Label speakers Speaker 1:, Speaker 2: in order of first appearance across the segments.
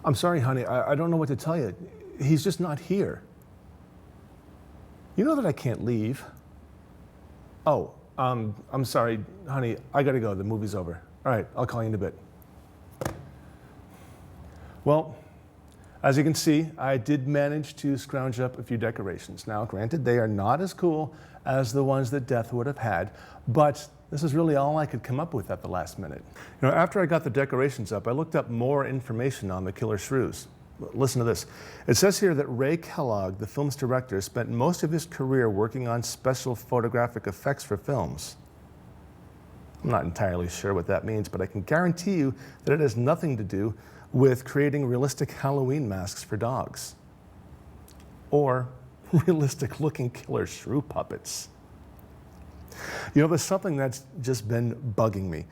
Speaker 1: I'm sorry, honey, I don't know what to tell you. He's just not here. You know that I can't leave. Oh, I'm sorry, honey, I gotta go, the movie's over. All right, I'll call you in a bit. Well, as you can see, I did manage to scrounge up a few decorations. Now, granted, they are not as cool as the ones that Death would have had, but this is really all I could come up with at the last minute. You know, after I got the decorations up, I looked up more information on the killer shrews. Listen to this. It says here that Ray Kellogg, the film's director, spent most of his career working on special photographic effects for films. I'm not entirely sure what that means, but I can guarantee you that it has nothing to do with creating realistic Halloween masks for dogs. Or realistic-looking killer shrew puppets. You know, there's something that's just been bugging me.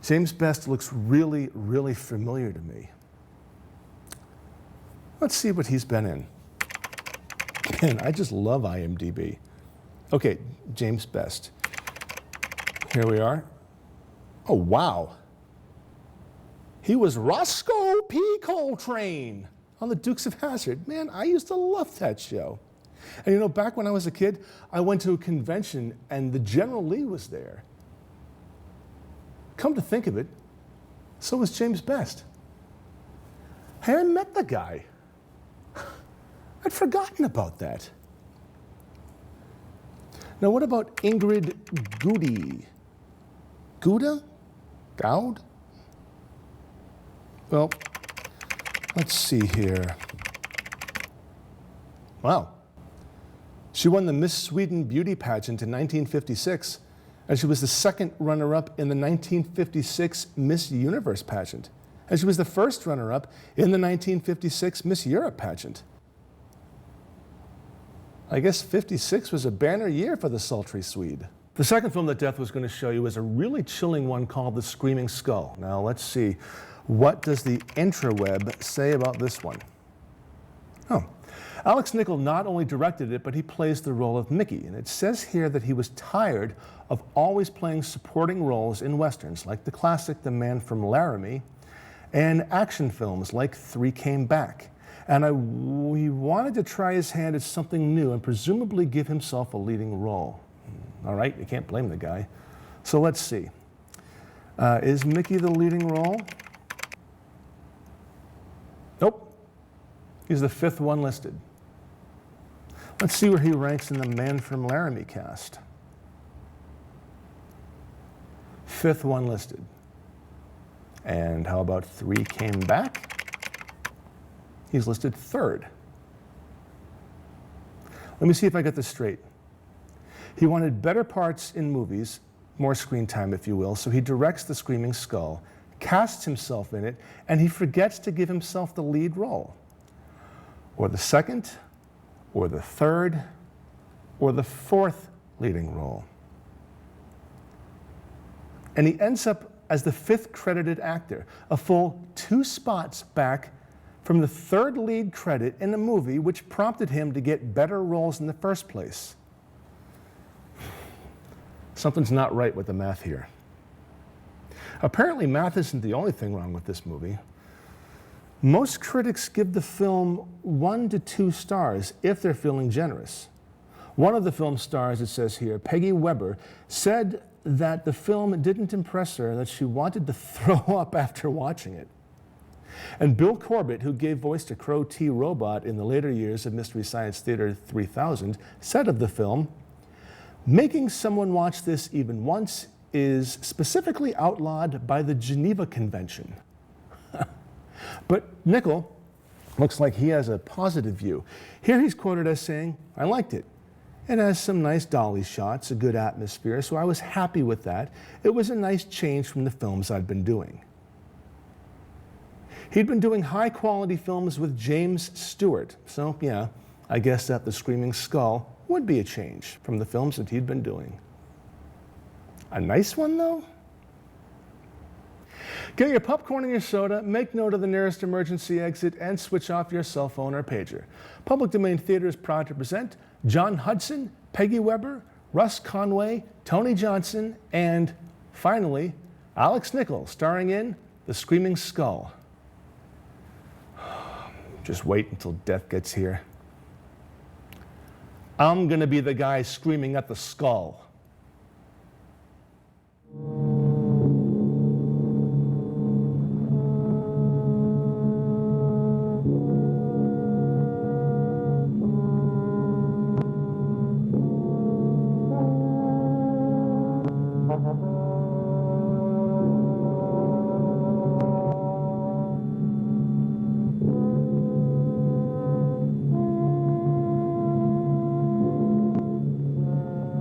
Speaker 1: James Best looks really, really familiar to me. Let's see what he's been in. Man, I just love IMDb. Okay, James Best. Here we are. Oh, wow. He was Roscoe P. Coltrane on the Dukes of Hazzard. Man, I used to love that show. And you know, back when I was a kid, I went to a convention and the General Lee was there. Come to think of it, so was James Best. Hey, I met the guy. I'd forgotten about that. Now, what about Ingrid Goody? Gouda? Goud? Well, let's see here. Wow. She won the Miss Sweden Beauty Pageant in 1956, and she was the second runner-up in the 1956 Miss Universe pageant. And she was the first runner-up in the 1956 Miss Europe pageant. I guess 56 was a banner year for the sultry Swede. The second film that Death was going to show you is a really chilling one called The Screaming Skull. Now let's see, what does the intraweb say about this one? Oh, Alex Nichol not only directed it, but he plays the role of Mickey. And it says here that he was tired of always playing supporting roles in westerns, like the classic The Man from Laramie, and action films like Three Came Back. And he wanted to try his hand at something new and presumably give himself a leading role. All right, you can't blame the guy. So let's see. Is Mickey the leading role? Nope. He's the fifth one listed. Let's see where he ranks in the Man from Laramie cast. Fifth one listed. And how about Three Came Back? He's listed third. Let me see if I get this straight. He wanted better parts in movies, more screen time, if you will, so he directs The Screaming Skull, casts himself in it, and he forgets to give himself the lead role. Or the second, or the third, or the fourth leading role. And he ends up as the fifth credited actor, a full 2 spots back from the third lead credit in the movie, which prompted him to get better roles in the first place. Something's not right with the math here. Apparently, math isn't the only thing wrong with this movie. Most critics give the film 1 to 2 stars if they're feeling generous. One of the film's stars, it says here, Peggy Weber, said that the film didn't impress her and that she wanted to throw up after watching it. And Bill Corbett, who gave voice to Crow T. Robot in the later years of Mystery Science Theater 3000, said of the film, "Making someone watch this even once is specifically outlawed by the Geneva Convention." But Nichol looks like he has a positive view. Here he's quoted as saying, "I liked it. It has some nice dolly shots, a good atmosphere, so I was happy with that. It was a nice change from the films I'd been doing." He'd been doing high-quality films with James Stewart, so yeah, I guess that The Screaming Skull would be a change from the films that he'd been doing. A nice one, though? Get your popcorn and your soda, make note of the nearest emergency exit, and switch off your cell phone or pager. Public Domain Theater is proud to present John Hudson, Peggy Weber, Russ Conway, Tony Johnson, and, finally, Alex Nichol, starring in The Screaming Skull. Just wait until death gets here. I'm gonna be the guy screaming at the skull.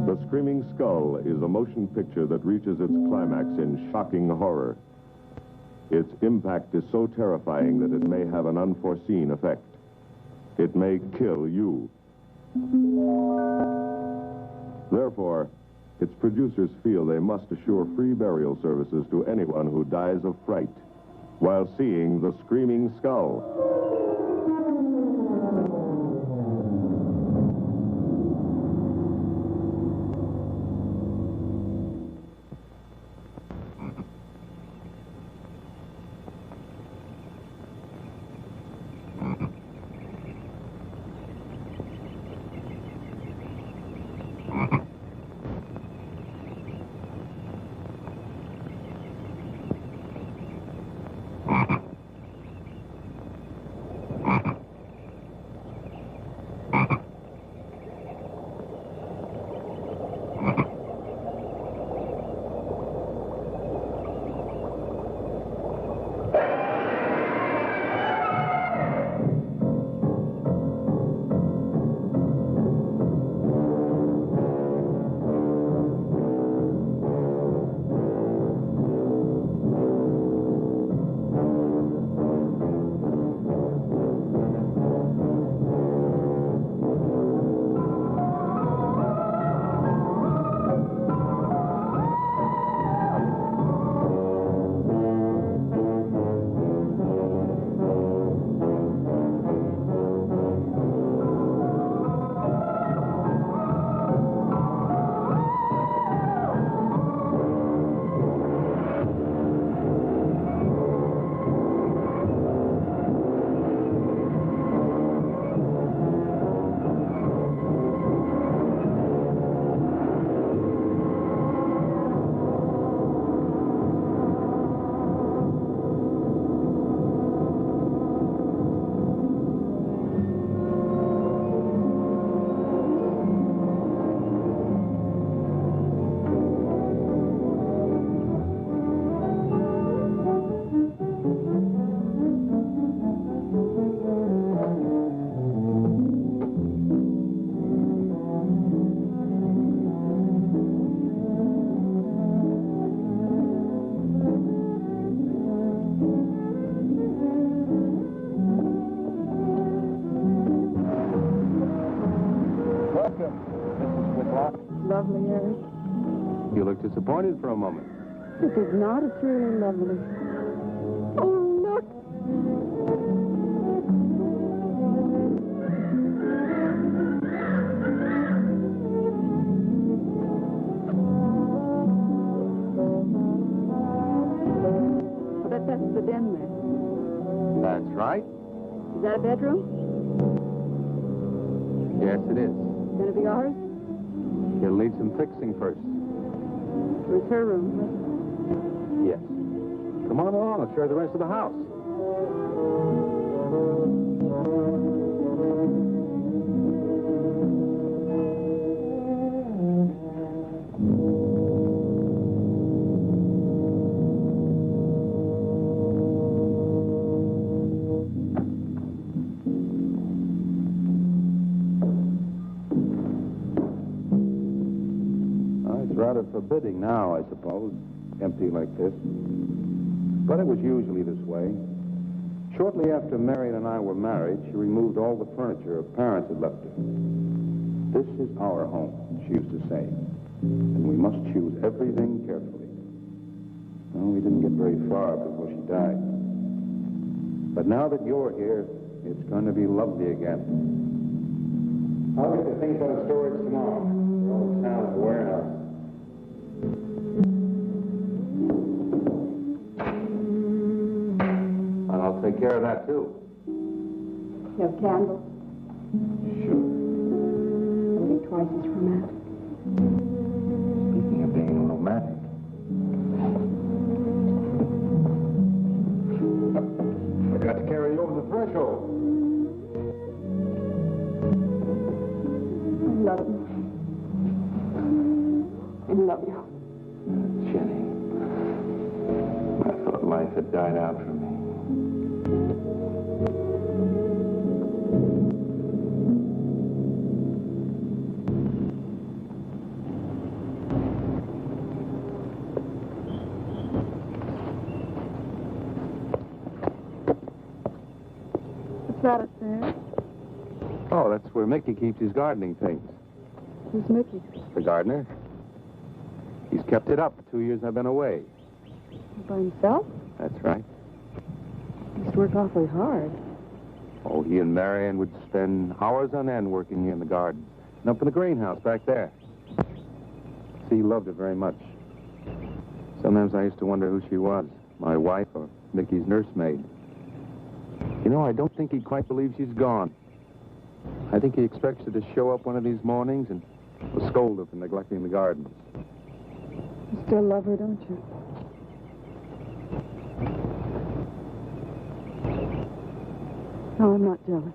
Speaker 2: The Screaming Skull is a motion picture that reaches its climax in shocking horror. Its impact is so terrifying that it may have an unforeseen effect. It may kill you. Therefore, its producers feel they must assure free burial services to anyone who dies of fright while seeing The Screaming Skull.
Speaker 3: Lovely, Eric.
Speaker 2: You look disappointed for a moment.
Speaker 3: It is not. It's really lovely. Oh, look. I bet that's the den there.
Speaker 2: That's right.
Speaker 3: Is that a bedroom?
Speaker 2: Yes, it is.
Speaker 3: Gonna be ours?
Speaker 2: You'll need some fixing first.
Speaker 3: It was her room.
Speaker 2: Yes. Come on along. I'll show you the rest of the house. Rather forbidding now, I suppose, empty like this. But it was usually this way. Shortly after Marion and I were married, she removed all the furniture her parents had left her. This is our home, she used to say, and we must choose everything carefully. Well, we didn't get very far before she died. But now that you're here, it's going to be lovely again. I'll get the things out of storage tomorrow. The old town's warehouse. And I'll take care of that, too.
Speaker 3: You have candles?
Speaker 2: Sure.
Speaker 3: Only twice as romantic.
Speaker 2: Speaking of being romantic. I got to carry you over the threshold.
Speaker 3: I love you. I love you.
Speaker 2: Jenny, I thought life had died out for me.
Speaker 3: What's that up there?
Speaker 2: Oh, that's where Mickey keeps his gardening things.
Speaker 3: Who's Mickey?
Speaker 2: The gardener. He's kept it up for 2 years I've been away.
Speaker 3: By himself?
Speaker 2: That's right.
Speaker 3: He used to work awfully hard.
Speaker 2: Oh, he and Marion would spend hours on end working here in the garden. And up in the greenhouse back there. See, he loved it very much. Sometimes I used to wonder who she was, my wife or Mickey's nursemaid. You know, I don't think he quite believes she's gone. I think he expects her to show up one of these mornings and will scold her for neglecting the gardens.
Speaker 3: You still love her, don't you? No, I'm not jealous.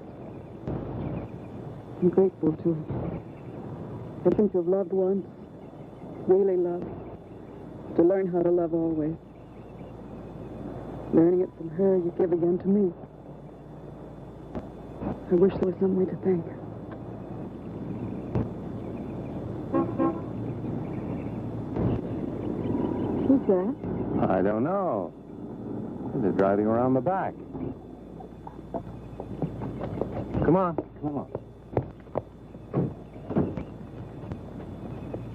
Speaker 3: I'm grateful to her. I think to have loved once, really loved, to learn how to love always. Learning it from her, you give again to me. I wish there was some way to thank her. Who's that?
Speaker 2: I don't know. They're driving around the back. Come on, come on.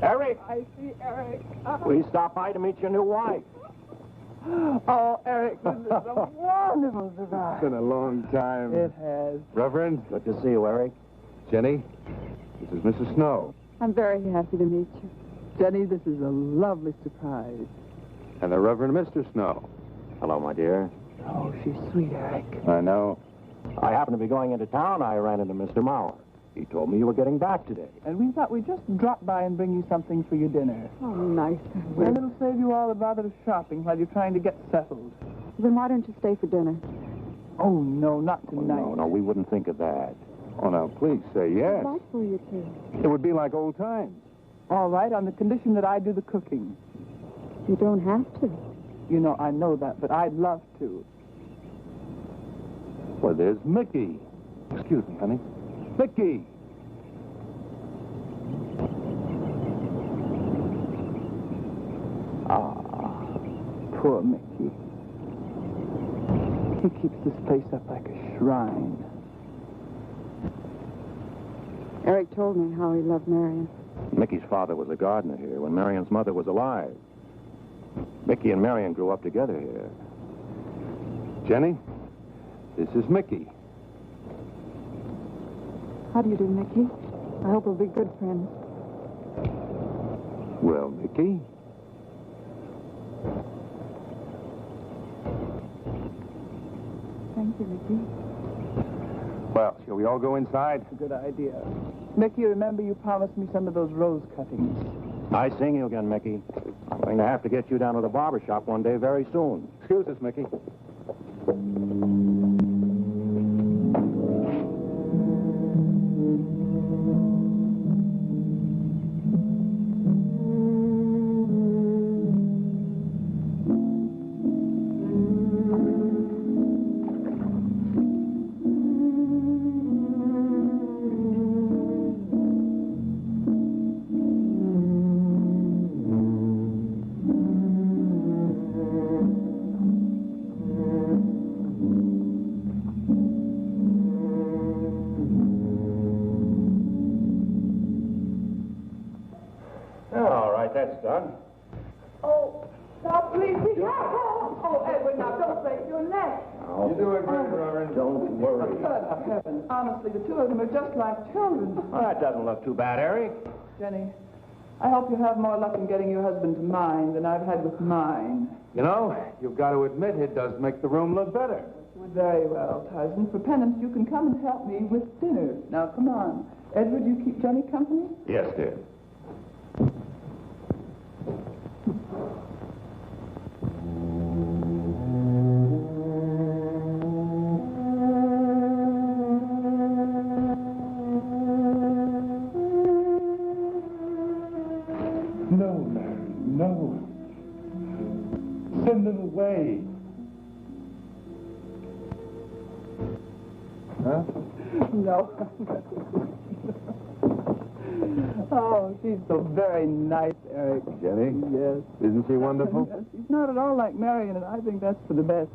Speaker 4: Eric,
Speaker 3: I see Eric.
Speaker 4: we stopped by to meet your new wife.
Speaker 3: Oh, Eric, this is a wonderful
Speaker 2: It's
Speaker 3: surprise.
Speaker 2: been a long time.
Speaker 3: It has.
Speaker 2: Reverend,
Speaker 4: Good to see you, Eric.
Speaker 2: Jenny, this is Mrs. Snow.
Speaker 3: I'm very happy to meet you. Jenny, this is a lovely surprise.
Speaker 2: And the Reverend Mr. Snow.
Speaker 4: Hello, my dear.
Speaker 3: Oh, she's sweet, Eric.
Speaker 2: I know.
Speaker 4: I happened to be going into town. I ran into Mr. Mauer. He told me you were getting back today.
Speaker 5: And we thought we'd just drop by and bring you something for your dinner.
Speaker 3: Oh, nice.
Speaker 5: And it'll save you all the bother of shopping while you're trying to get settled.
Speaker 3: Then why don't you stay for dinner?
Speaker 5: Oh, no, not
Speaker 4: Oh,
Speaker 5: tonight.
Speaker 4: no, we wouldn't think of that.
Speaker 2: Oh, now, please say yes.
Speaker 3: I'd like for you to.
Speaker 2: It would be like old times.
Speaker 5: All right, on the condition that I do the cooking.
Speaker 3: You don't have to.
Speaker 5: You know, I know that, but I'd love to.
Speaker 2: Well, there's Mickey. Excuse me, honey. Mickey!
Speaker 5: Poor Mickey. He keeps this place up like a shrine.
Speaker 3: Eric told me how he loved Marion.
Speaker 4: Mickey's father was a gardener here when Marion's mother was alive. Mickey and Marion grew up together here.
Speaker 2: Jenny, this is Mickey.
Speaker 3: How do you do, Mickey? I hope we'll be good friends.
Speaker 2: Well, Mickey,
Speaker 3: Thank you, Mickey.
Speaker 2: well, shall we all go inside?
Speaker 5: Good idea. Mickey, remember you promised me some of those rose cuttings.
Speaker 4: Nice seeing you again, Mickey. I'm going to have to get you down to the barber shop one day very soon.
Speaker 2: Excuse us, Mickey.
Speaker 4: All right, that's done.
Speaker 6: Oh, now please be careful. Oh, Edward, now don't break your neck.
Speaker 2: You doing great, Reverend.
Speaker 4: Don't worry.
Speaker 5: Good heavens. Honestly, the two of them are just like children.
Speaker 4: Well, that doesn't look too bad, Eric.
Speaker 5: Jenny, I hope you have more luck in getting your husband to mine than I've had with mine.
Speaker 2: You know, you've got to admit it does make the room look better.
Speaker 5: That's Very well, Tarzan. For penance, you can come and help me with dinner. Now, come on. Edward, you keep Jenny company?
Speaker 4: Yes, dear.
Speaker 7: No, Mary, no. Send them away. Huh?
Speaker 5: No. Oh, she's so very nice, Eric.
Speaker 2: Jenny?
Speaker 5: Yes.
Speaker 2: Isn't she wonderful?
Speaker 5: Yes, she's not at all like Marion, and I think that's for the best.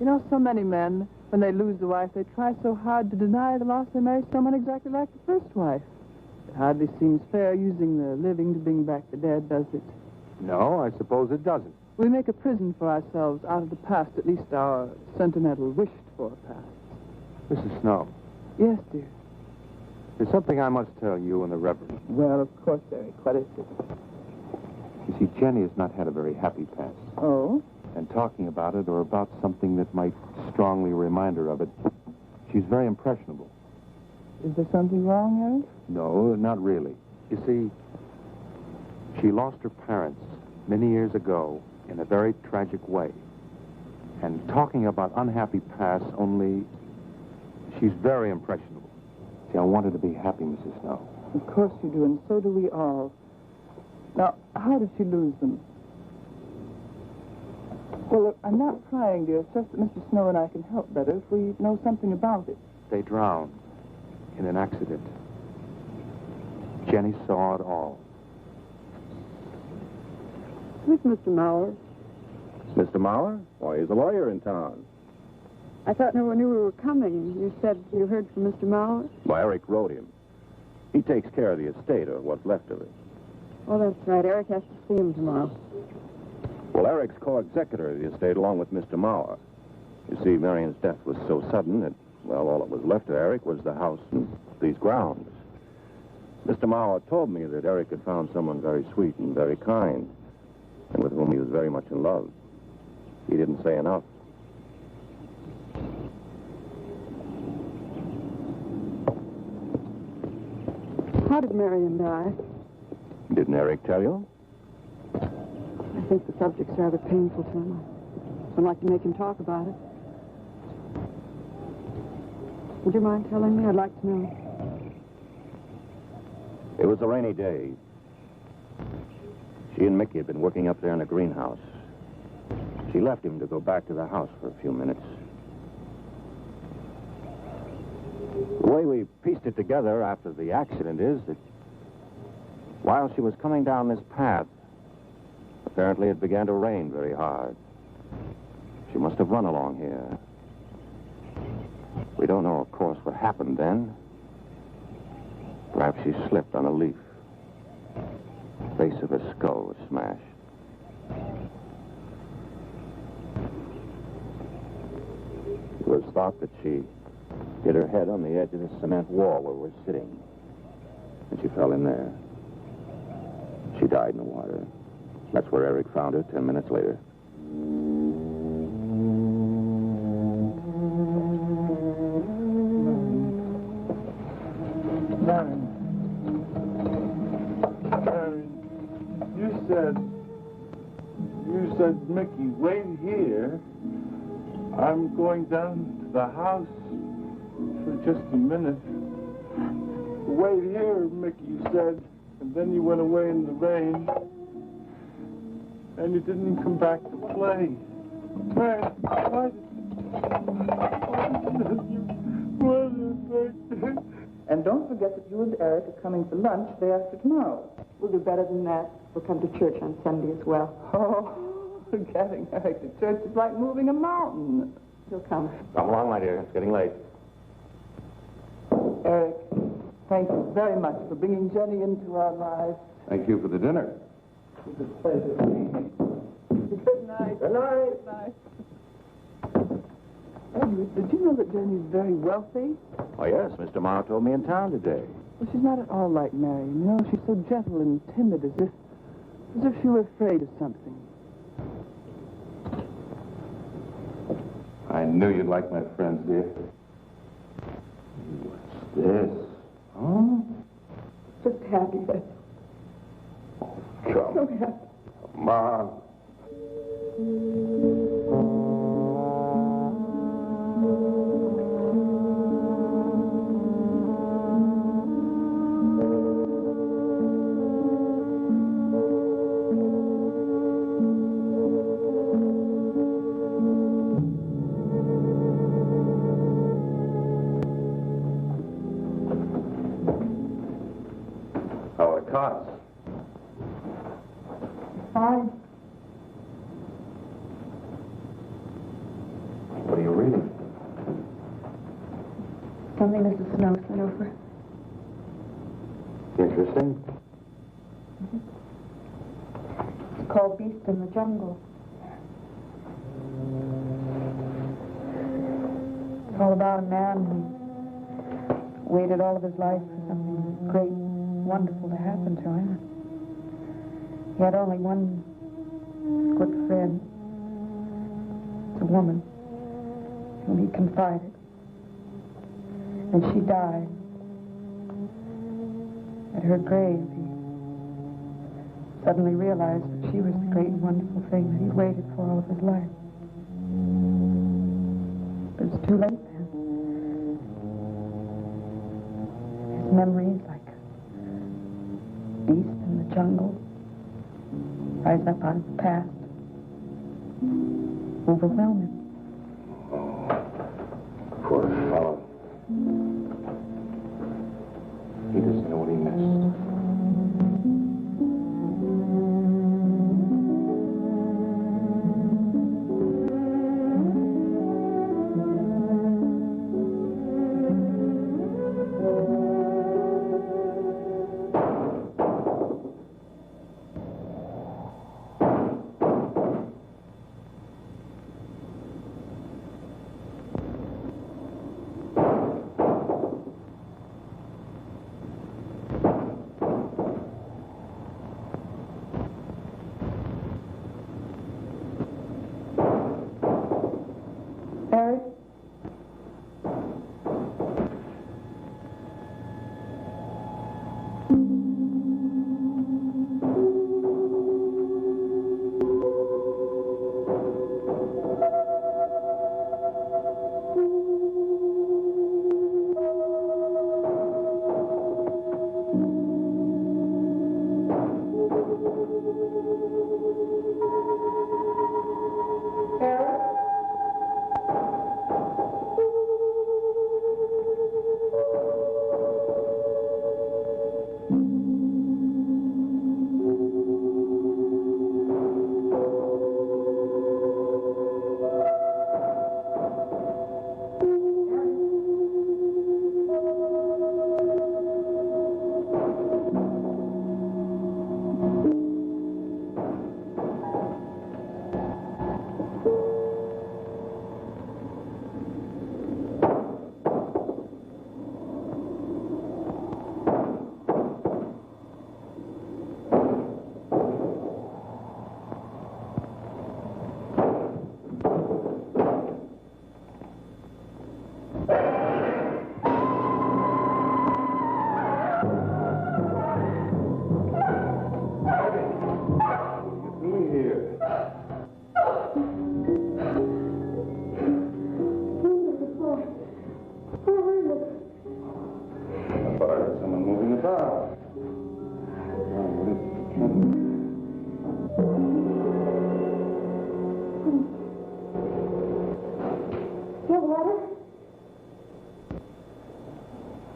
Speaker 5: You know, so many men, when they lose a wife, they try so hard to deny the loss they marry someone exactly like the first wife. It hardly seems fair using the living to bring back the dead, does it?
Speaker 2: No, I suppose it doesn't.
Speaker 5: We make a prison for ourselves out of the past, at least our sentimental, wished-for past.
Speaker 2: Mrs. Snow,
Speaker 5: Yes, dear.
Speaker 2: there's something I must tell you and the Reverend.
Speaker 5: Well, of course, Eric. What is it?
Speaker 2: You see, Jenny has not had a very happy past.
Speaker 5: Oh?
Speaker 2: And talking about it or about something that might strongly remind her of it, she's very impressionable.
Speaker 5: Is there something wrong, Eric?
Speaker 2: No, not really. You see, she lost her parents many years ago in a very tragic way. And talking about unhappy past only, she's very impressionable. See, I want her to be happy, Mrs. Snow.
Speaker 5: Of course you do, and so do we all. Now, how did she lose them? Well, look, I'm not prying, dear. It's just that Mr. Snow and I can help better if we know something about it.
Speaker 2: They drowned in an accident. Jenny saw it all.
Speaker 3: Who's Mr. Mauer?
Speaker 4: Mr. Mauer? Why, he's a lawyer in town.
Speaker 3: I thought no one knew we were coming. You said you heard from Mr. Mauer?
Speaker 4: Well, Eric wrote him. He takes care of the estate, or what's left of it.
Speaker 3: Oh, that's right. Eric has to see him tomorrow.
Speaker 4: Well, Eric's co-executor of the estate along with Mr. Mauer. You see, Marion's death was so sudden that, well, all that was left to Eric was the house and these grounds. Mr. Mauer told me that Eric had found someone very sweet and very kind, and with whom he was very much in love. He didn't say enough.
Speaker 3: How did Marion die?
Speaker 4: Didn't Eric tell you?
Speaker 3: I think the subject's rather painful to him. I'd like to make him talk about it. Would you mind telling me? I'd like to know.
Speaker 4: It was a rainy day. She and Mickey had been working up there in the greenhouse. She left him to go back to the house for a few minutes. The way we pieced it together after the accident is that while she was coming down this path, apparently it began to rain very hard. She must have run along here. We don't know, of course, what happened then. Perhaps she slipped on a leaf. The face of her skull was smashed. It was thought that she hit her head on the edge of the cement wall where we're sitting. And she fell in there. She died in the water. That's where Eric found her 10 minutes later.
Speaker 7: Marion, you said, Mickey, wait here. I'm going down to the house for just a minute. Wait here, Mickey, you said, and then you went away in the rain, and you didn't come back to play. Marion, why did you...
Speaker 5: And don't forget that you and Eric are coming for lunch day after tomorrow.
Speaker 3: We'll do better than that. We'll come to church on Sunday as well.
Speaker 5: Oh, getting Eric to church is like moving a mountain.
Speaker 3: He'll come.
Speaker 4: Come along, my dear. It's getting late.
Speaker 5: Eric, thank you very much for bringing Jenny into our lives.
Speaker 2: Thank you for the dinner.
Speaker 5: It's a pleasure. Good night.
Speaker 4: Good night.
Speaker 5: Good night. Edward, did you know that Jenny's very wealthy?
Speaker 4: Oh, yes. Mr. Mauer told me in town today.
Speaker 5: Well, she's not at all like Marion. You know, she's so gentle and timid, as if she were afraid of something.
Speaker 2: I knew you'd like my friends, dear. What's this? Huh?
Speaker 3: Just happy, that's
Speaker 2: Come.
Speaker 3: so happy.
Speaker 2: Come on. How are the cots?
Speaker 3: Fine.
Speaker 2: What are you reading?
Speaker 3: Something Mrs. Snow sent over.
Speaker 2: Interesting.
Speaker 3: It's called Beast in the Jungle. It's all about a man who waited all of his life for something great, wonderful to happen to him. He had only one good friend. It's a woman whom he confided. And she died. At her grave, he suddenly realized that she was the great and wonderful thing that he waited for all of his life. But it was too late then. His memories, like a beast in the jungle, rise up out of the past, overwhelm him.
Speaker 2: Poor fellow. He doesn't know what he missed.
Speaker 3: Eric?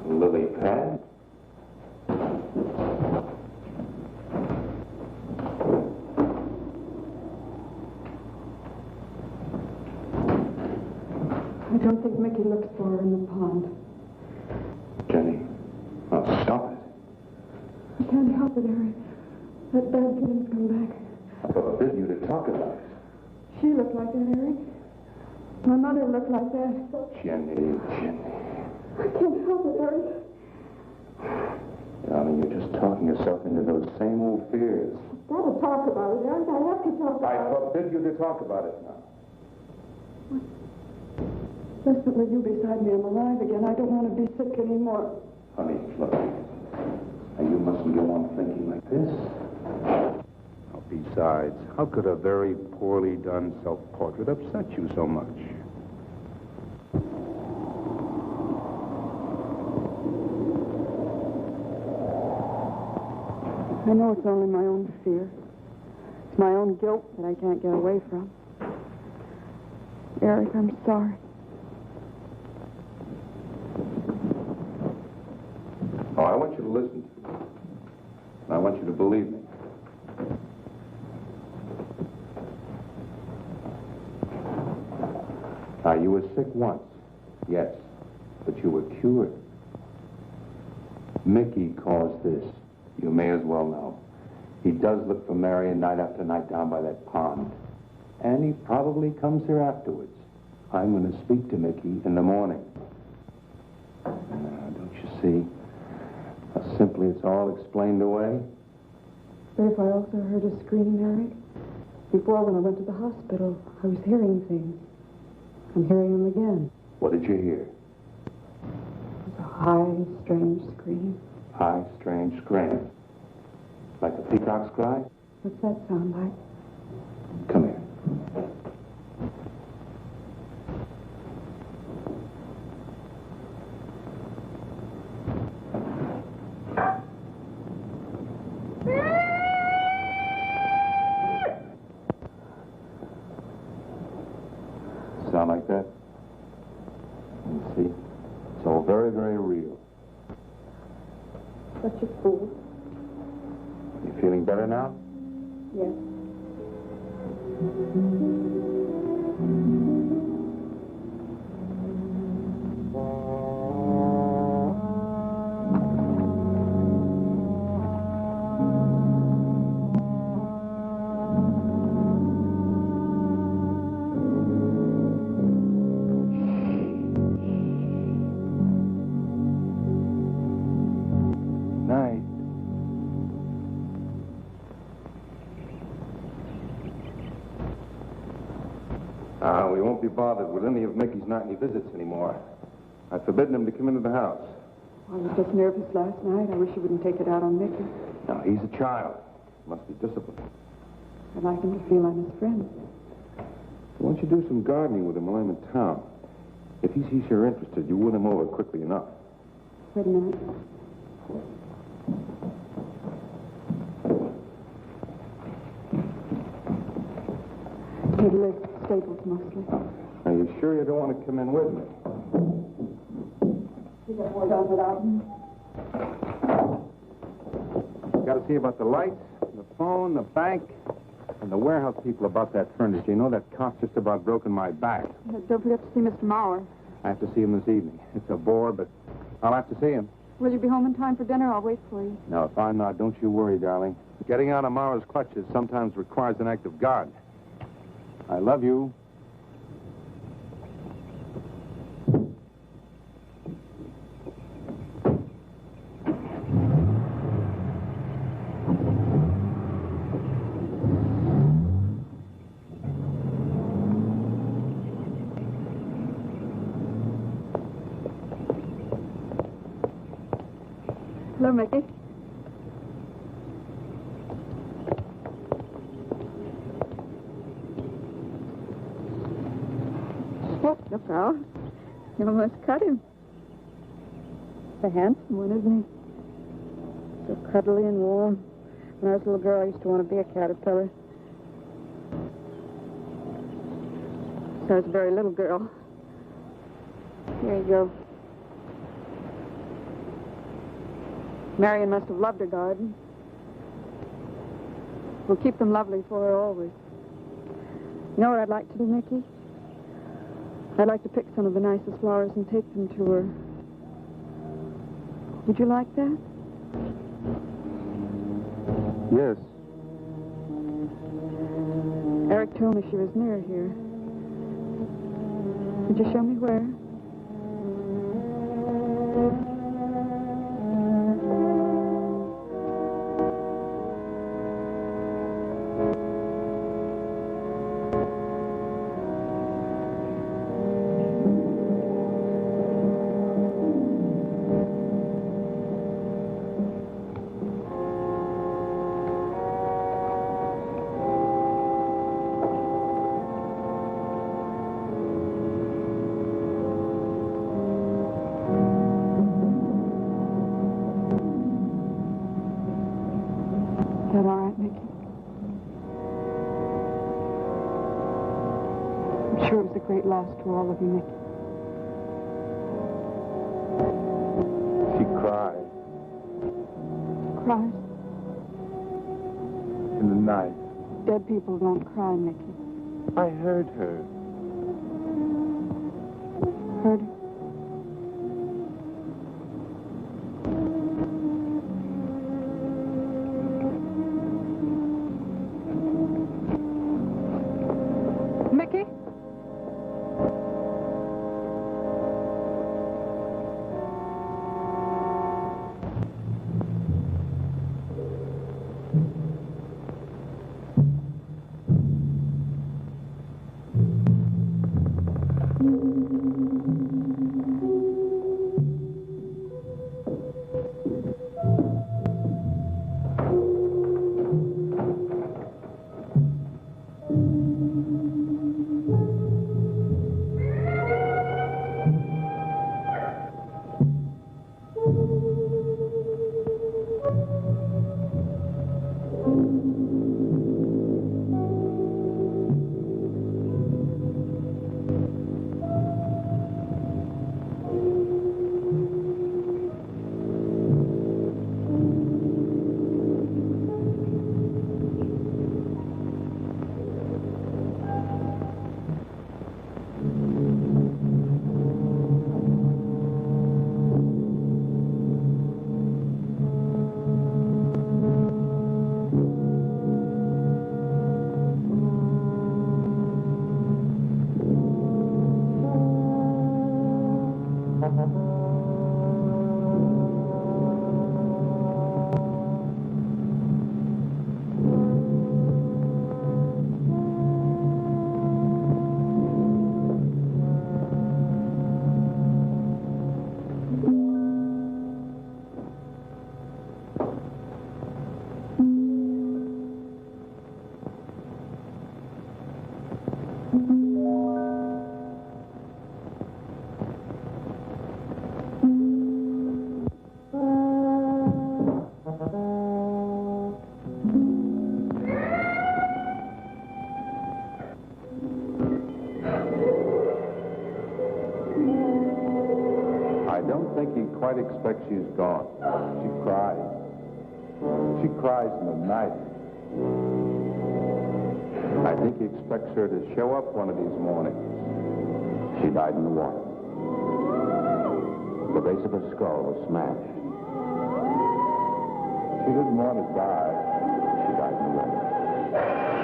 Speaker 3: Lily pad? I don't think Mickey looks for her in the pond.
Speaker 2: Jenny, oh, stop it.
Speaker 3: I can't help it, Eric. That bad feeling's come back.
Speaker 2: I forbid you to talk about it.
Speaker 3: She looked like that, Eric. My mother looked like that.
Speaker 2: Jenny.
Speaker 3: I can't help it, Eric.
Speaker 2: Darling, you're just talking yourself into those same old fears.
Speaker 3: I've got to talk about it, Eric. I have to talk about
Speaker 2: I
Speaker 3: it.
Speaker 2: forbid you to talk about it now.
Speaker 5: Just that with you beside me, I'm alive again. I don't want to be sick anymore.
Speaker 2: Honey, look. Now, you mustn't go on thinking like this. Besides, how could a very poorly done self-portrait upset you so much?
Speaker 5: I know it's only my own fear. It's my own guilt that I can't get away from. Eric, I'm sorry.
Speaker 2: Oh, I want you to listen. I want you to believe me. Now, you were sick once, yes, but you were cured. Mickey caused this. You may as well know. He does look for Marion night after night down by that pond. And he probably comes here afterwards. I'm going to speak to Mickey in the morning. Now, don't you see how simply it's all explained away?
Speaker 5: But if I also heard a scream, Eric, before when I went to the hospital, I was hearing things. I'm hearing them again.
Speaker 2: What did you hear?
Speaker 5: It was a high, strange scream.
Speaker 2: High, strange scream. Like a peacock's cry?
Speaker 5: What's that sound like?
Speaker 2: Come here. Sound like that? You see? It's all very, very real.
Speaker 5: Such a fool.
Speaker 2: You feeling better now?
Speaker 5: Yes.
Speaker 2: Night. We won't be bothered with any of Mickey's nightly visits anymore. I've forbidden him to come into the house.
Speaker 5: I was just nervous last night. I wish you wouldn't take it out on Mickey.
Speaker 2: Now, he's a child. Must be disciplined.
Speaker 5: I'd like him to feel I'm his friend.
Speaker 2: Why don't you do some gardening with him while I'm in town? If he sees you're interested, you win him over quickly enough.
Speaker 5: Wait a minute. He lives stables mostly.
Speaker 2: Are you sure you don't want to come in with me?
Speaker 5: You got more done without me?
Speaker 2: Got to see about the lights, the phone, the bank, and the warehouse people about that furniture. You know, that cop's just about broken my back.
Speaker 5: Don't forget to see Mr. Mauer.
Speaker 2: I have to see him this evening. It's a bore, but I'll have to see him.
Speaker 5: Will you be home in time for dinner? I'll wait for you.
Speaker 2: No, if I'm not, don't you worry, darling. Getting out of Mara's clutches sometimes requires an act of God. I love you.
Speaker 5: Hello, Mickey. Oh, look out. You almost cut him. The handsome one, isn't he? So cuddly and warm. When I was a little girl, I used to want to be a caterpillar. So I was a very little girl. Here you go. Marion must have loved her garden. We'll keep them lovely for her always. You know what I'd like to do, Mickey? I'd like to pick some of the nicest flowers and take them to her. Would you like that?
Speaker 2: Yes.
Speaker 5: Eric told me she was near here. Could you show me where? I'm sure it was a great loss to all of you, Mickey.
Speaker 7: She cried
Speaker 5: Cried?
Speaker 7: in the night.
Speaker 5: Dead people don't cry, Mickey.
Speaker 7: I heard her.
Speaker 5: Heard her? Mickey?
Speaker 2: I don't think he quite expects she's gone. She cries. She cries in the night. I think he expects her to show up one of these mornings.
Speaker 4: She died in the water. The base of her skull was smashed.
Speaker 2: She didn't want to die.
Speaker 4: She died in the water.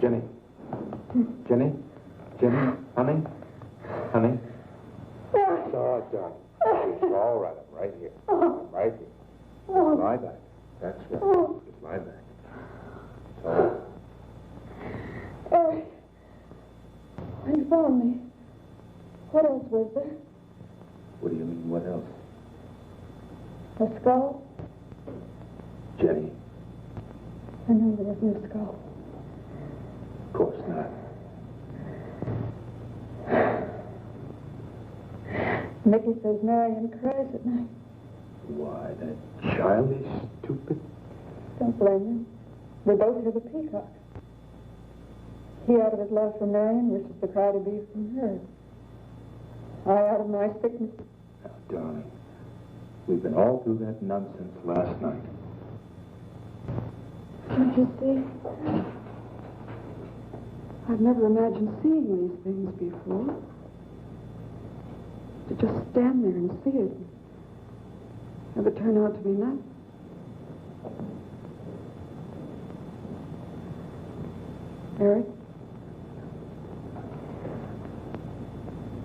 Speaker 2: Jenny. Jenny? Jenny? Honey? Honey? It's all right, darling. It's all right. I'm right here. I'm right here. Just lie back. That's right. Just lie back. It's all right.
Speaker 3: Eric, you found me. What else was there?
Speaker 2: What do you mean, what else?
Speaker 3: A skull?
Speaker 2: Jenny?
Speaker 3: I know there wasn't a skull.
Speaker 2: Of course not.
Speaker 3: Mickey says Marion cries at night.
Speaker 2: Why, that childish, stupid...
Speaker 3: Don't blame him. We both hear the peacock. He out of his love for Marion wishes the cry to be from her. I out of my sickness.
Speaker 2: Now, darling, we've been all through that nonsense last night.
Speaker 3: Can't you see? I've never imagined seeing these things before. To just stand there and see it. Have it turn out to be nothing. Eric?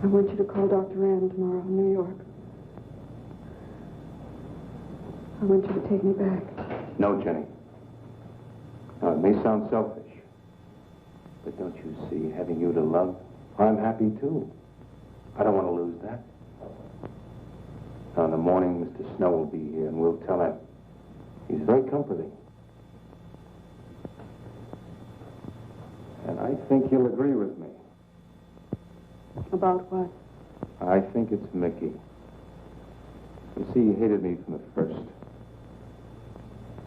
Speaker 3: I want you to call Dr. Ann tomorrow in New York. I want you to take me back.
Speaker 2: No, Jenny. Now, it may sound selfish, but don't you see, having you to love, I'm happy too. I don't want to lose that. Now, in the morning, Mr. Snow will be here, and we'll tell him. He's very comforting. And I think he'll agree with me.
Speaker 3: About what?
Speaker 2: I think it's Mickey. You see, he hated me from the first.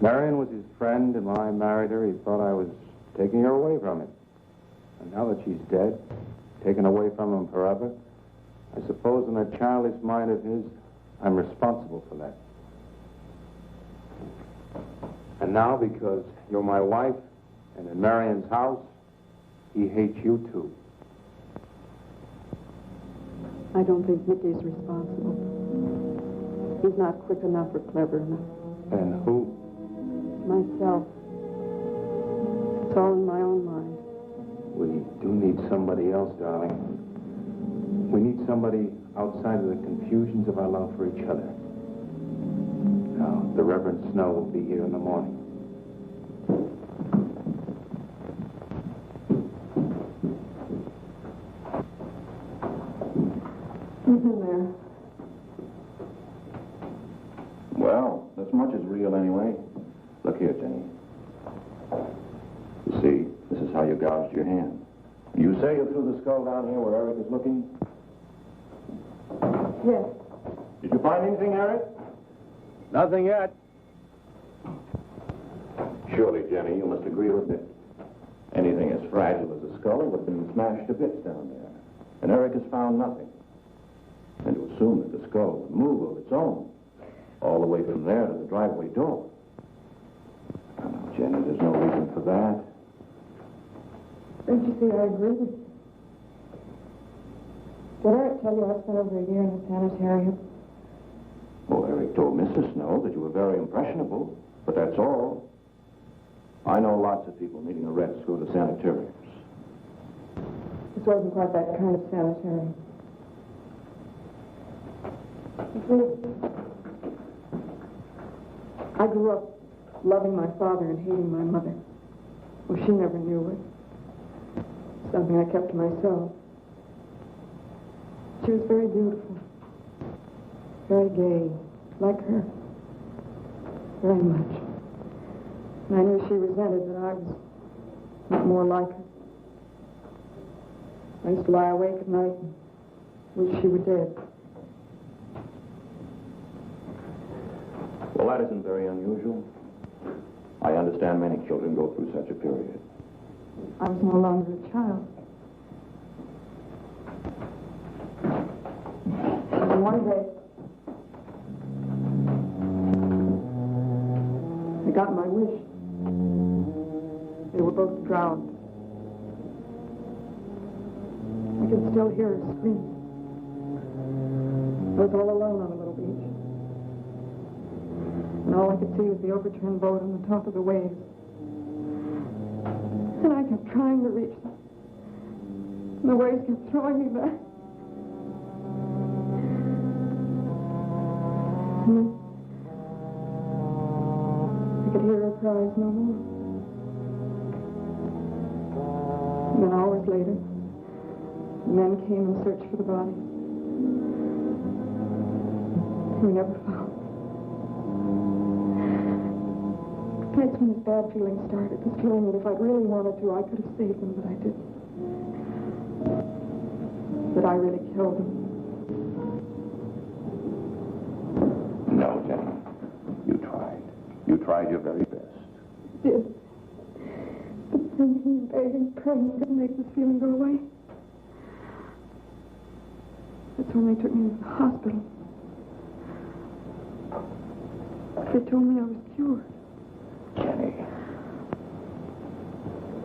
Speaker 2: Marion was his friend, and when I married her, he thought I was taking her away from him. And now that she's dead, taken away from him forever, I suppose in that childish mind of his, I'm responsible for that. And now, because you're my wife, and in Marion's house, he hates you too.
Speaker 3: I don't think Mickey's responsible. He's not quick enough or clever enough.
Speaker 2: And who?
Speaker 3: Myself. It's all in my own mind.
Speaker 2: We do need somebody else, darling. We need somebody outside of the confusions of our love for each other. Now, the Reverend Snow will be here in the morning.
Speaker 3: Who's in there?
Speaker 4: Well, this much is real anyway. Look here, Jenny. You see, this is how you gouged your hand. You say you threw the skull down here where Eric is looking?
Speaker 3: Yes.
Speaker 4: Did you find anything, Eric?
Speaker 8: Nothing yet.
Speaker 4: Surely, Jenny, you must agree with me. Anything as fragile as a skull would have been smashed to bits down there. And Eric has found nothing. And to assume that the skull would move of its own, all the way from there to the driveway door. Now, Jenny, there's no reason for that.
Speaker 3: Don't you see I agree with you? Did Eric tell you I spent over a year in the sanitarium?
Speaker 4: Well, Eric told Mrs. Snow that you were very impressionable, but that's all. I know lots of people needing a rest who go to sanitariums.
Speaker 3: This wasn't quite that kind of sanitarium. You see, I grew up loving my father and hating my mother. Well, she never knew it. Something I kept to myself. She was very beautiful. Very gay. Like her. Very much. And I knew she resented that I was not more like her. I used to lie awake at night and wish she were dead.
Speaker 4: Well, that isn't very unusual. I understand many children go through such a period.
Speaker 3: I was no longer a child. And one day, I got my wish. They were both drowned. I can still hear her scream. I was all alone on a little beach. And all I could see was the overturned boat on the top of the waves. And I kept trying to reach them. And the waves kept throwing me back. And then I could hear her cries no more. And then hours later, men came and searched for the body. We never found it. That's when this bad feeling started, this feeling that if I'd really wanted to, I could have saved them, but I didn't. That I really killed them.
Speaker 4: No, Jenny. You tried. You tried your very best.
Speaker 3: I did. But thinking, begging, praying couldn't make this feeling go away. That's when they took me to the hospital. They told me I was cured.
Speaker 4: Jenny.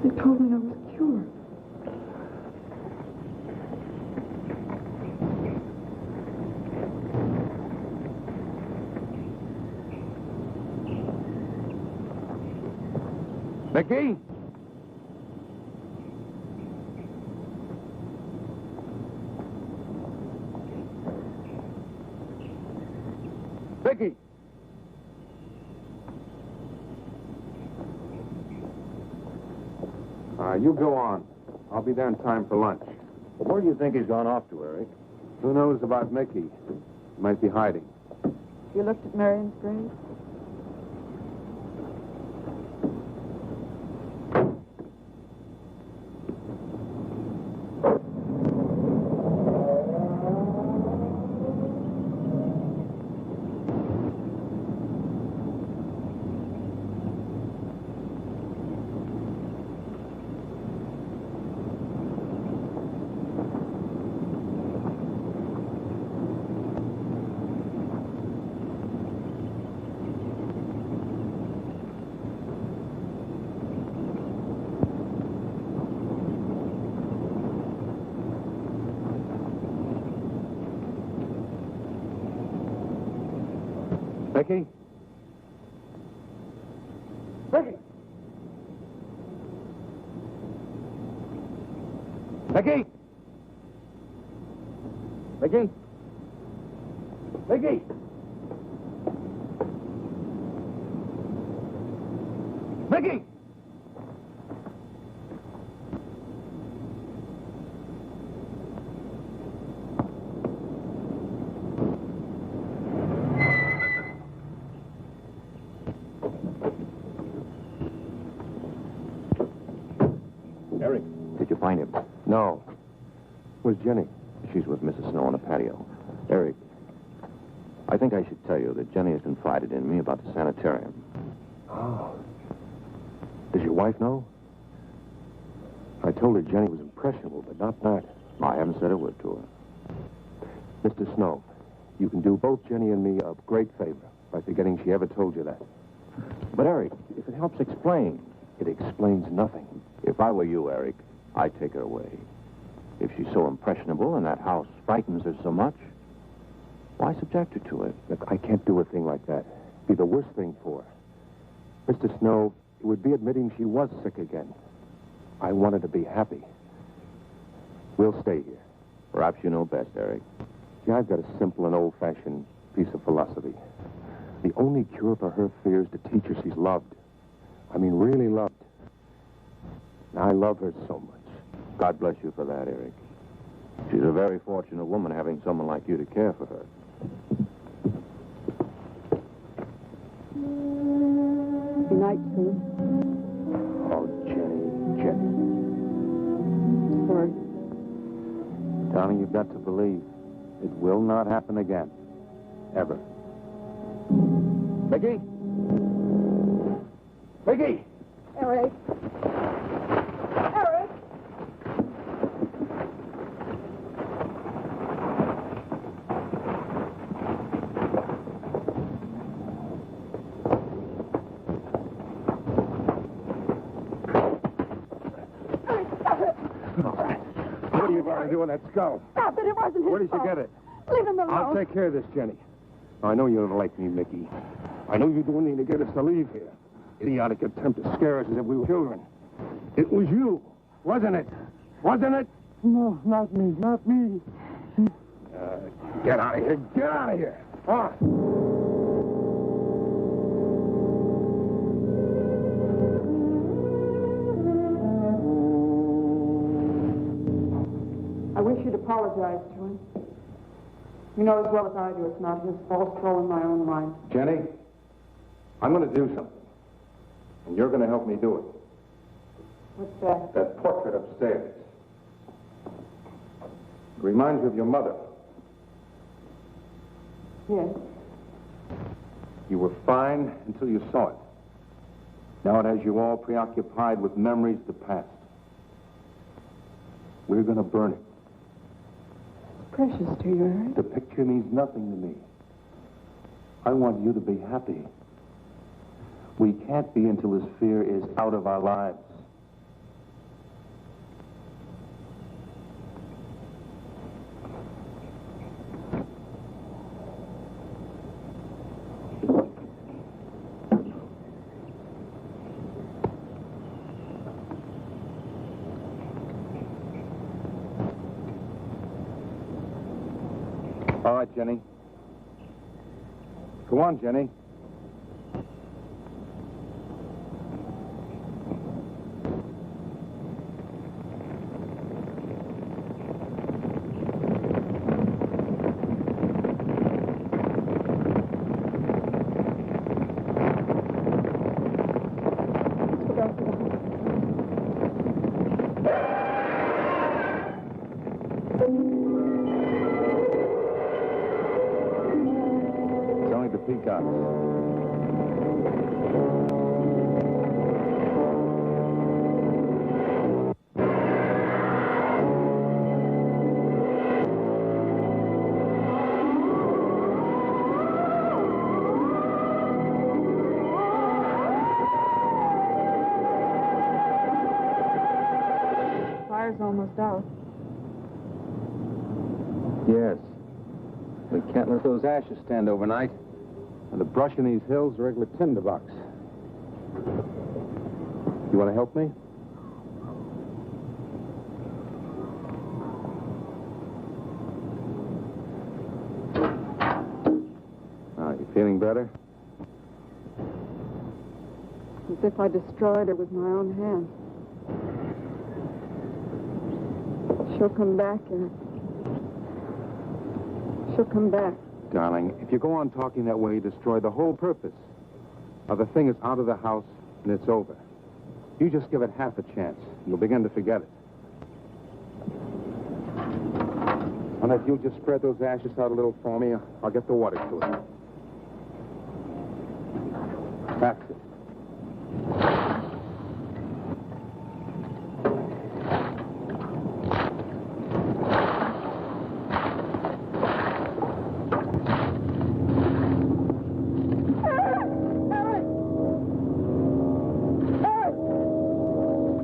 Speaker 3: They told me I was cured.
Speaker 8: Mickey? Mickey?
Speaker 2: You go on. I'll be there in time for lunch.
Speaker 4: Where do you think he's gone off to, Eric?
Speaker 2: Who knows about Mickey? He might be hiding.
Speaker 5: You looked at Marion's grave?
Speaker 8: Mickey? Mickey? Mickey? Mickey? Mickey? Mickey?
Speaker 4: Eric, did you find him?
Speaker 2: No. Where's Jenny?
Speaker 4: She's with Mrs. Snow on the patio. Eric, I think I should tell you that Jenny has confided in me about the sanitarium.
Speaker 2: Oh. Does your wife know? I told her Jenny was impressionable, but not that.
Speaker 4: I haven't said a word to her.
Speaker 2: Mr. Snow, you can do both Jenny and me a great favor by forgetting she ever told you that.
Speaker 4: But, Eric, if it helps explain.
Speaker 2: It explains nothing.
Speaker 4: If I were you, Eric, I'd take her away. If she's so impressionable and that house frightens her so much, why subject her to it?
Speaker 2: Look, I can't do a thing like that. It'd be the worst thing for her. Mr. Snow, it would be admitting she was sick again. I want her to be happy. We'll stay here.
Speaker 4: Perhaps you know best, Eric.
Speaker 2: See, I've got a simple and old-fashioned piece of philosophy. The only cure for her fear is to teach her she's loved. I mean, really loved. And I love her so much.
Speaker 4: God bless you for that, Eric. She's a very fortunate woman having someone like you to care for her.
Speaker 3: Good night, Sue.
Speaker 2: Oh, Jenny.
Speaker 3: Sorry.
Speaker 2: Darling, you've got to believe it will not happen again. Ever.
Speaker 8: Mickey? Mickey?
Speaker 6: Eric. Eric.
Speaker 2: What are you going to do with that skull?
Speaker 6: Stop it. It wasn't his
Speaker 2: Where did you
Speaker 6: fault.
Speaker 2: get it?
Speaker 6: Leave him alone.
Speaker 2: I'll take care of this, Jenny. I know you don't like me, Mickey. I know you're doing anything to get us to leave here. Idiotic attempt to scare us as if we were children.
Speaker 8: It was you, wasn't it? Wasn't it?
Speaker 7: No, not me, not me.
Speaker 8: Get out of here. Get out of here. On.
Speaker 3: I wish you'd apologize to him. You know as well as I do it's not his fault, it's all in my own mind.
Speaker 2: Jenny, I'm going to do something. And you're going to help me do it.
Speaker 3: What's that?
Speaker 2: That portrait upstairs. It reminds you of your mother.
Speaker 3: Yes.
Speaker 2: You were fine until you saw it. Now it has you all preoccupied with memories of the past. We're going to burn it.
Speaker 3: It's precious to you, Eric.
Speaker 2: The picture means nothing to me. I want you to be happy. We can't be until this fear is out of our lives. All right, Jenny. Go on, Jenny. It's only the peacocks.
Speaker 3: Fire's almost out.
Speaker 2: Yes. We can't let those ashes stand overnight. And the brush in these hills is a regular tinderbox. You want to help me? You feeling better?
Speaker 3: As if I destroyed her with my own hands. She'll come back, Eric. She'll come back.
Speaker 2: Darling, if you go on talking that way, you destroy the whole purpose. Now, the thing is out of the house, and it's over. You just give it half a chance. You'll begin to forget it. And if you'll just spread those ashes out a little for me, I'll get the water to it. That's it.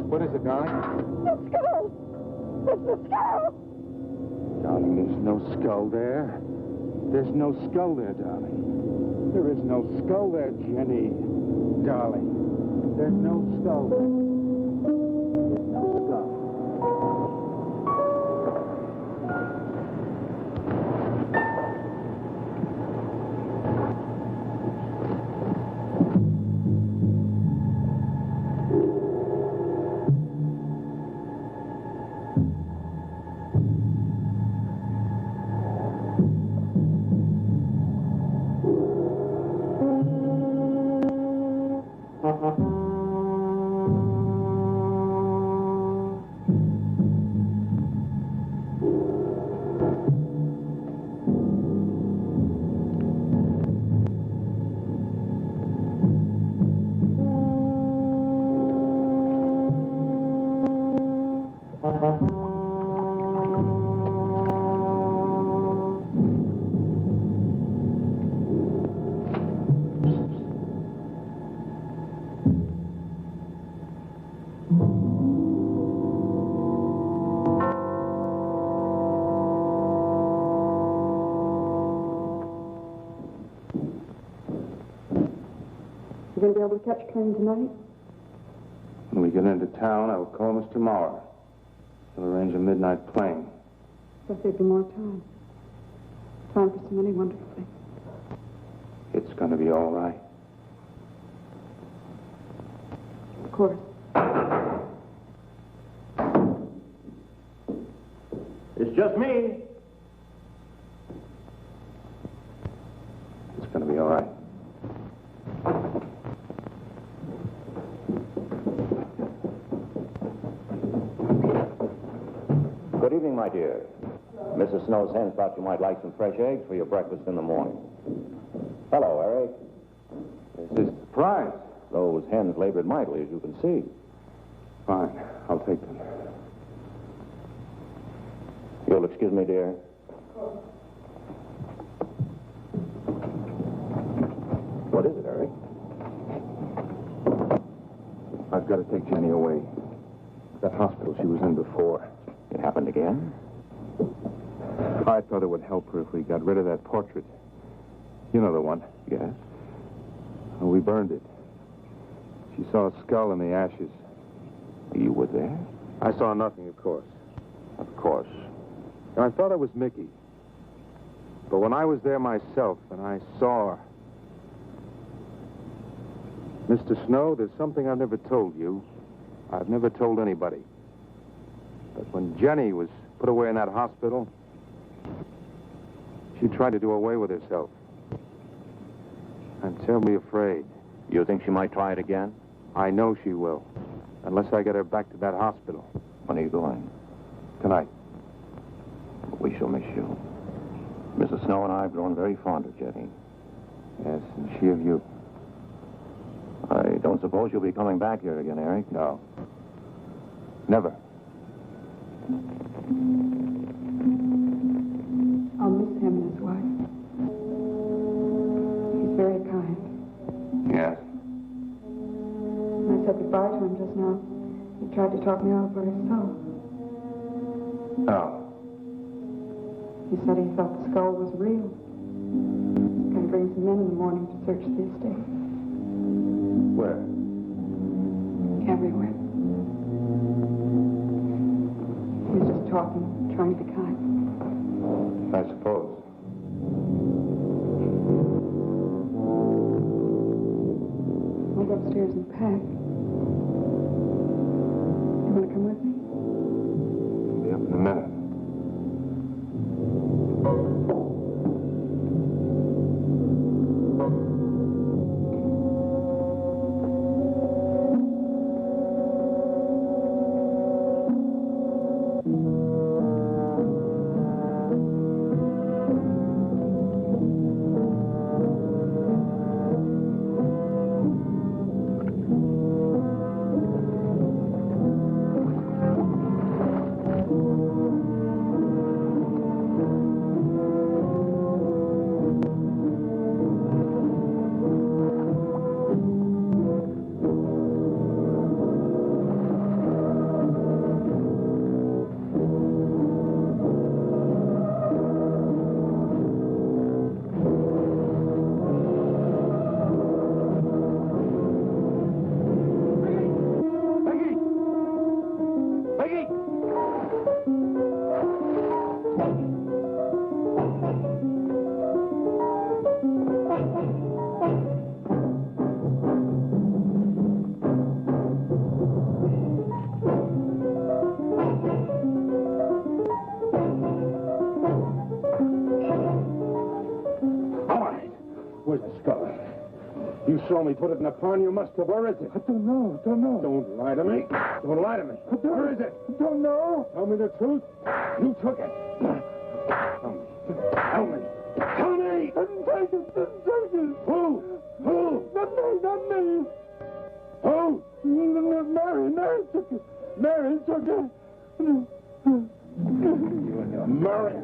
Speaker 2: What is it, darling?
Speaker 3: The skull! It's the skull!
Speaker 2: Darling, there's no skull there. There's no skull there, darling. There is no skull there, Jenny. Darling, there's no skull there. There's no skull.
Speaker 3: You going to be able to catch a train tonight?
Speaker 2: When we get into town, I will call Mr. Maurer. He'll arrange a midnight plane.
Speaker 3: But there'd be more time. Time for so many wonderful things.
Speaker 2: It's going to be all right.
Speaker 3: Of course.
Speaker 4: It's just me.
Speaker 2: It's going to be all right.
Speaker 4: Good evening, my dear. Mrs. Snow's hens thought you might like some fresh eggs for your breakfast in the morning. Hello, Eric.
Speaker 2: This is a surprise.
Speaker 4: Those hens labored mightily, as you can see.
Speaker 2: Fine. I'll take them.
Speaker 4: You'll excuse me, dear. What is it, Eric?
Speaker 2: I've got to take Jenny away. That hospital she was in before.
Speaker 4: It happened again?
Speaker 2: I thought it would help her if we got rid of that portrait. You know the one.
Speaker 4: Yes.
Speaker 2: Well, we burned it. She saw a skull in the ashes.
Speaker 4: You were there?
Speaker 2: I saw nothing, of course.
Speaker 4: Of course.
Speaker 2: I thought it was Mickey. But when I was there myself and I saw her... Mr. Snow, there's something I've never told you. I've never told anybody. But when Jenny was put away in that hospital, she tried to do away with herself. I'm terribly afraid.
Speaker 4: You think she might try it again?
Speaker 2: I know she will. Unless I get her back to that hospital.
Speaker 4: When are you going?
Speaker 2: Tonight.
Speaker 4: We shall miss you. Mrs. Snow and I have grown very fond of Jenny.
Speaker 2: Yes, and she of you.
Speaker 4: I don't suppose you'll be coming back here again, Eric?
Speaker 2: No. Never.
Speaker 3: I'll miss him and his wife. He's very kind.
Speaker 2: Yes.
Speaker 3: When I said goodbye to him just now, he tried to talk me out of where he's so.
Speaker 2: No.
Speaker 3: He said he thought the skull was real. He's going to bring some men in the morning to search the estate.
Speaker 2: Where?
Speaker 3: Everywhere. He was just talking, trying to be kind.
Speaker 2: I suppose.
Speaker 3: I'll go upstairs and pack. You want to come with me?
Speaker 2: I'll be up in a minute.
Speaker 8: Where's the skull? You saw me put it in a pond. You must have. Where is it? I don't know. Don't lie to me. Don't lie to me. Where is it? I don't know. Tell me the truth. You took it. Tell me. Tell me. Didn't take it. Who? Not me. Who? Mary took it. Mary took it. You and your Mary.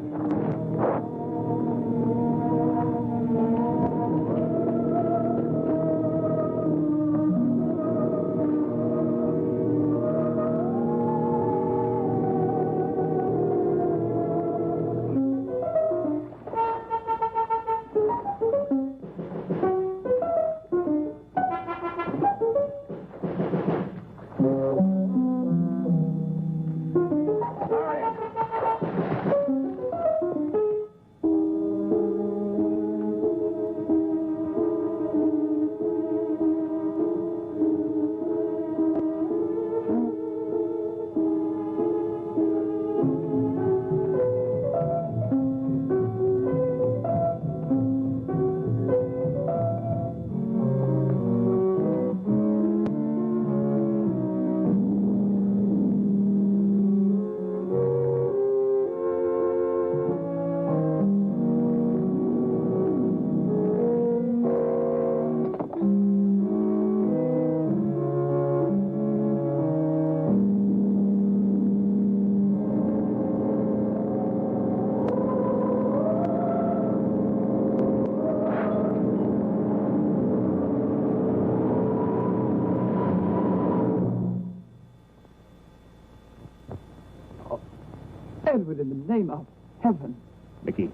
Speaker 5: Edward, in the name of heaven.
Speaker 4: Mickey,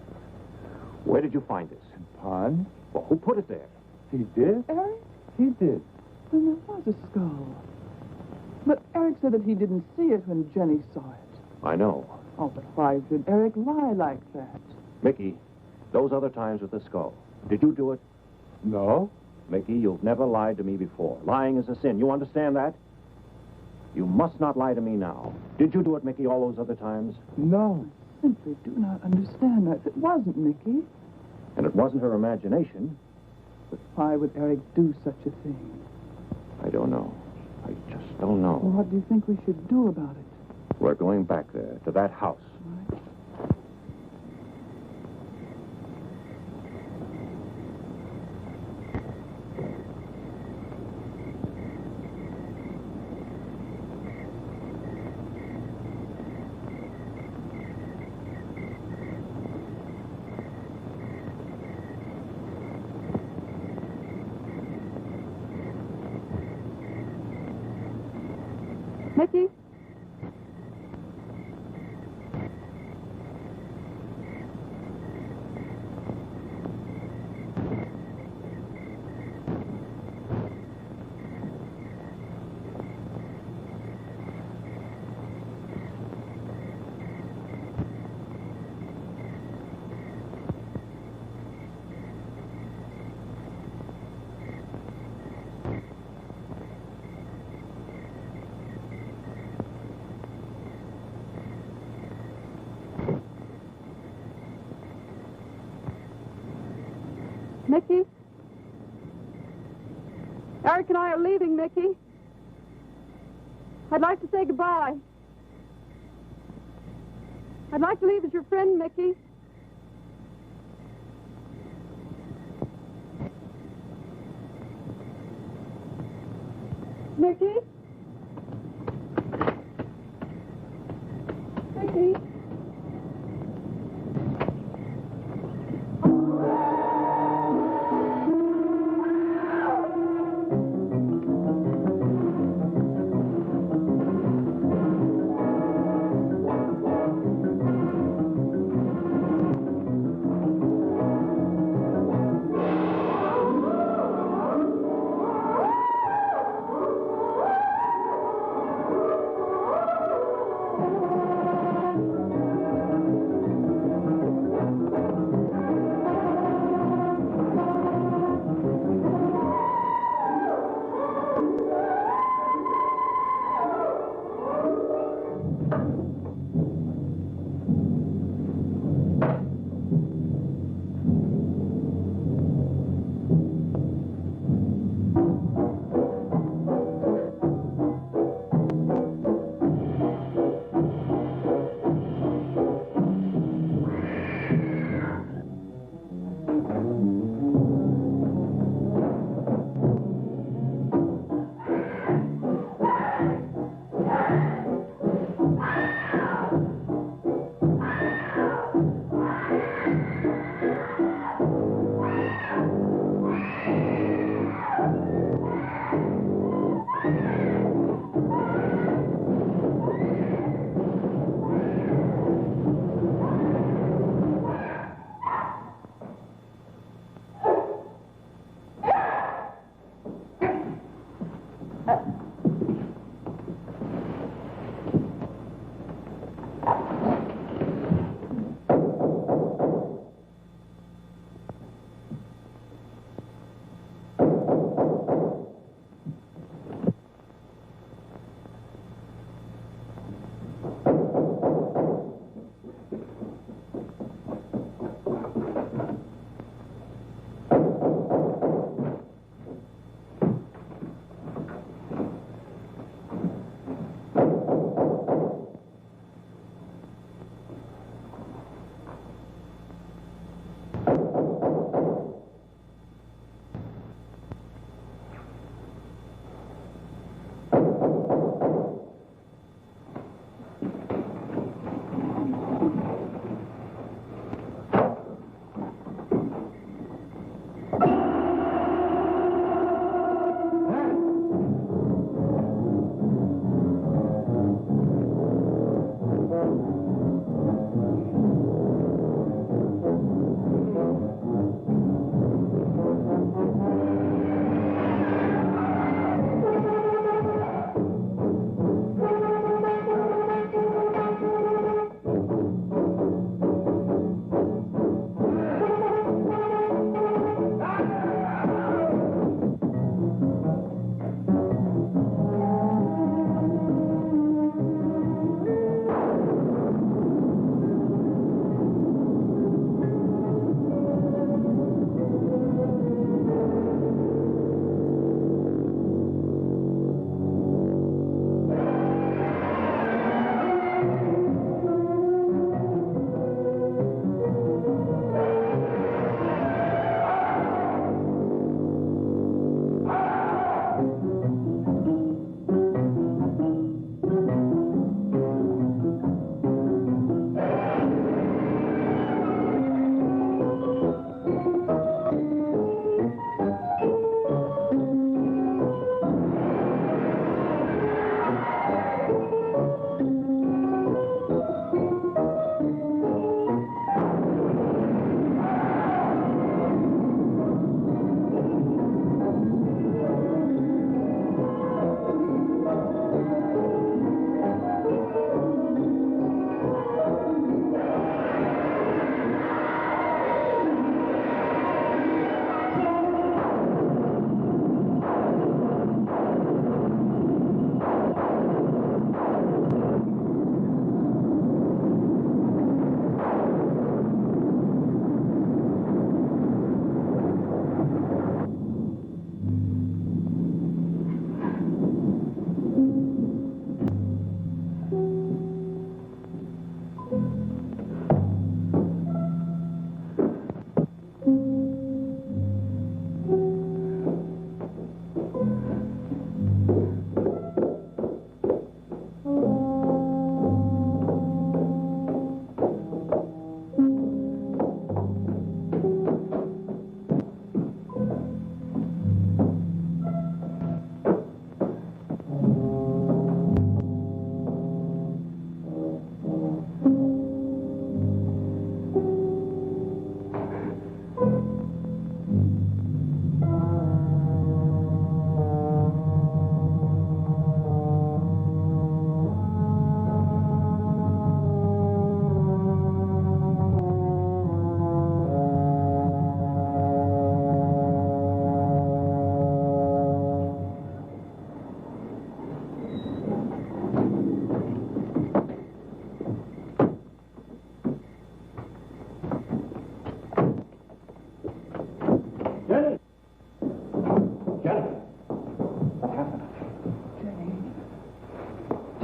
Speaker 4: where did you find this?
Speaker 7: Pond?
Speaker 4: Well, who put it there?
Speaker 7: He did?
Speaker 5: Eric?
Speaker 7: He did.
Speaker 5: Then there was a skull. But Eric said that he didn't see it when Jenny saw it.
Speaker 4: I know.
Speaker 5: Oh, but why should Eric lie like that?
Speaker 4: Mickey, those other times with the skull, did you do it?
Speaker 7: No.
Speaker 4: Mickey, you've never lied to me before. Lying is a sin. You understand that? You must not lie to me now. Did you do it, Mickey, all those other times?
Speaker 7: No.
Speaker 5: Simply do not understand that. It wasn't Mickey.
Speaker 4: And it wasn't her imagination.
Speaker 5: But why would Eric do such a thing?
Speaker 4: I don't know. I just don't know.
Speaker 5: Well, what do you think we should do about it?
Speaker 4: We're going back there, to that house.
Speaker 5: Right. Mickey? Mickey? Eric and I are leaving, Mickey. I'd like to say goodbye. I'd like to leave as your friend, Mickey. Mickey? Mickey?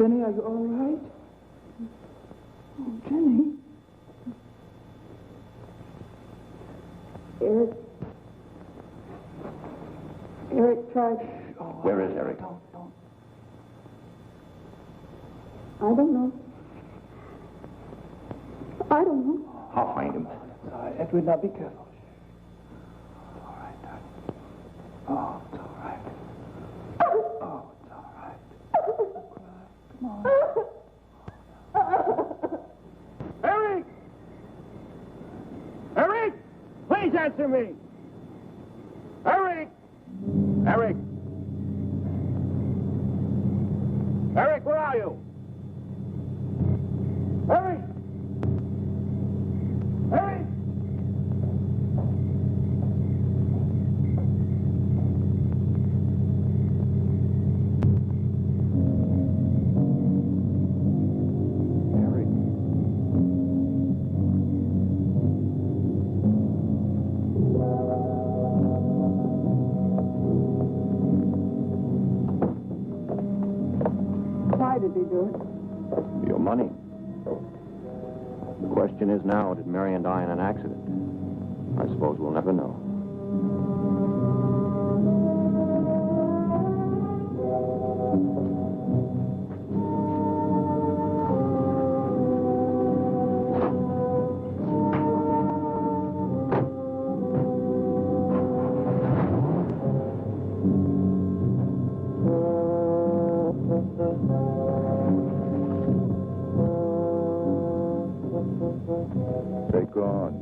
Speaker 5: Jenny, are you all right? Oh, Jenny.
Speaker 3: Eric tried.
Speaker 4: Where is Eric?
Speaker 3: I don't know. I don't know.
Speaker 4: I'll find him.
Speaker 5: All right, Edward, now be careful. All right, darling. Oh, it's all right. Oh, it's all right. Don't cry. Come on.
Speaker 8: Eric! Eric! Please answer me! Eric! Eric! Eric, where are you? Eric! Eric!
Speaker 3: Why did he do it?
Speaker 4: Your money. The question is now, did Marion die in an accident? I suppose we'll never know.
Speaker 2: They're gone.